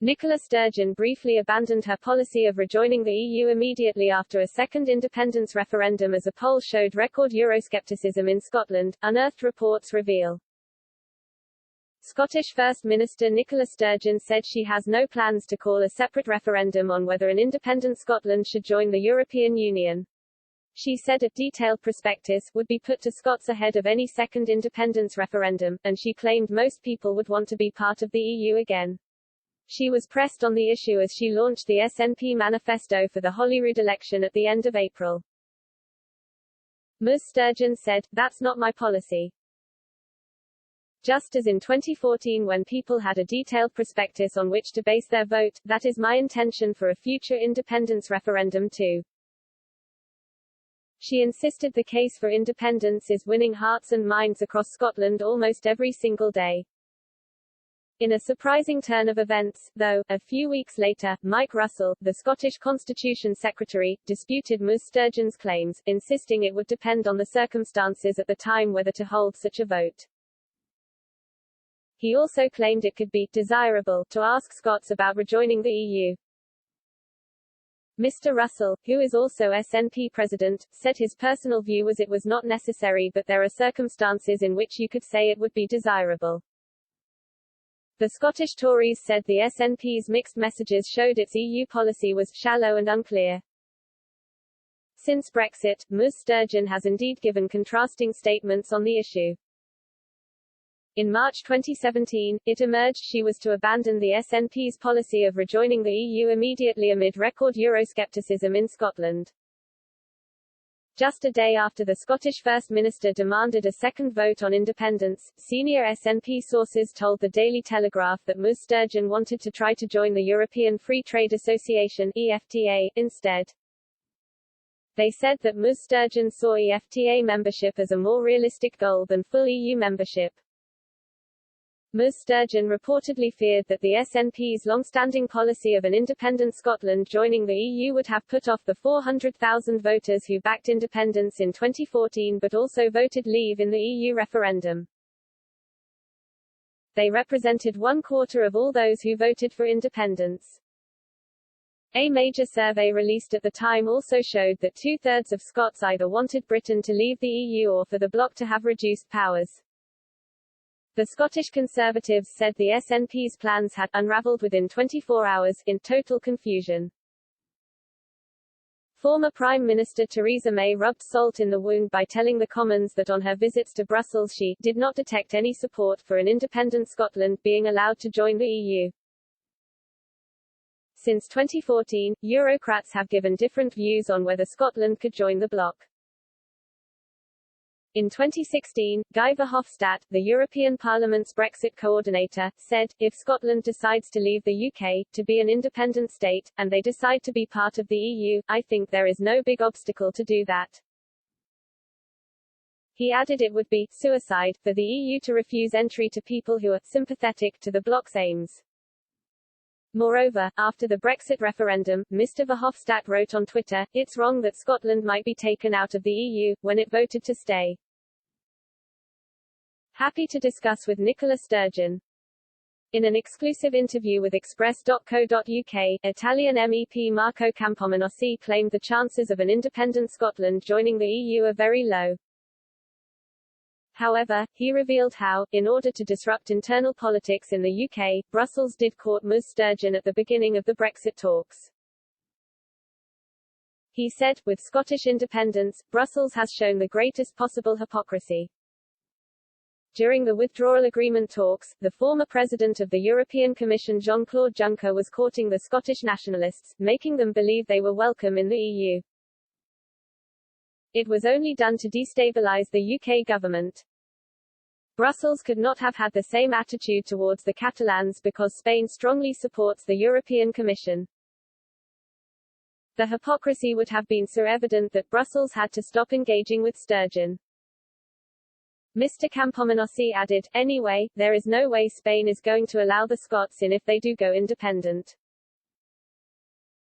Nicola Sturgeon briefly abandoned her policy of rejoining the EU immediately after a second independence referendum as a poll showed record Euroscepticism in Scotland, unearthed reports reveal. Scottish First Minister Nicola Sturgeon said she has no plans to call a separate referendum on whether an independent Scotland should join the European Union. She said a detailed prospectus would be put to Scots ahead of any second independence referendum, and she claimed most people would want to be part of the EU again. She was pressed on the issue as she launched the SNP manifesto for the Holyrood election at the end of April. Ms. Sturgeon said, "That's not my policy. Just as in 2014 when people had a detailed prospectus on which to base their vote, that is my intention for a future independence referendum too." She insisted the case for independence is winning hearts and minds across Scotland almost every single day. In a surprising turn of events, though, a few weeks later, Mike Russell, the Scottish Constitution Secretary, disputed Ms. Sturgeon's claims, insisting it would depend on the circumstances at the time whether to hold such a vote. He also claimed it could be desirable to ask Scots about rejoining the EU. Mr. Russell, who is also SNP president, said his personal view was it was not necessary but there are circumstances in which you could say it would be desirable. The Scottish Tories said the SNP's mixed messages showed its EU policy was shallow and unclear. Since Brexit, Ms. Sturgeon has indeed given contrasting statements on the issue. In March 2017, it emerged she was to abandon the SNP's policy of rejoining the EU immediately amid record Euroscepticism in Scotland. Just a day after the Scottish First Minister demanded a second vote on independence, senior SNP sources told the Daily Telegraph that Ms. Sturgeon wanted to try to join the European Free Trade Association (EFTA) instead. They said that Ms. Sturgeon saw EFTA membership as a more realistic goal than full EU membership. Ms. Sturgeon reportedly feared that the SNP's long-standing policy of an independent Scotland joining the EU would have put off the 400,000 voters who backed independence in 2014 but also voted Leave in the EU referendum. They represented 1/4 of all those who voted for independence. A major survey released at the time also showed that 2/3 of Scots either wanted Britain to leave the EU or for the bloc to have reduced powers. The Scottish Conservatives said the SNP's plans had unravelled within 24 hours, in total confusion. Former Prime Minister Theresa May rubbed salt in the wound by telling the Commons that on her visits to Brussels she did not detect any support for an independent Scotland being allowed to join the EU. Since 2014, Eurocrats have given different views on whether Scotland could join the bloc. In 2016, Guy Verhofstadt, the European Parliament's Brexit coordinator, said, if Scotland decides to leave the UK, to be an independent state, and they decide to be part of the EU, I think there is no big obstacle to do that. He added it would be suicide for the EU to refuse entry to people who are sympathetic to the bloc's aims. Moreover, after the Brexit referendum, Mr. Verhofstadt wrote on Twitter, it's wrong that Scotland might be taken out of the EU, when it voted to stay. Happy to discuss with Nicola Sturgeon. In an exclusive interview with Express.co.uk, Italian MEP Marco Campomenossi claimed the chances of an independent Scotland joining the EU are very low. However, he revealed how, in order to disrupt internal politics in the UK, Brussels did court Ms. Sturgeon at the beginning of the Brexit talks. He said, with Scottish independence, Brussels has shown the greatest possible hypocrisy. During the withdrawal agreement talks, the former president of the European Commission Jean-Claude Juncker was courting the Scottish nationalists, making them believe they were welcome in the EU. It was only done to destabilize the UK government. Brussels could not have had the same attitude towards the Catalans because Spain strongly supports the European Commission. The hypocrisy would have been so evident that Brussels had to stop engaging with Sturgeon. Mr. Campomenossi added, anyway, there is no way Spain is going to allow the Scots in if they do go independent.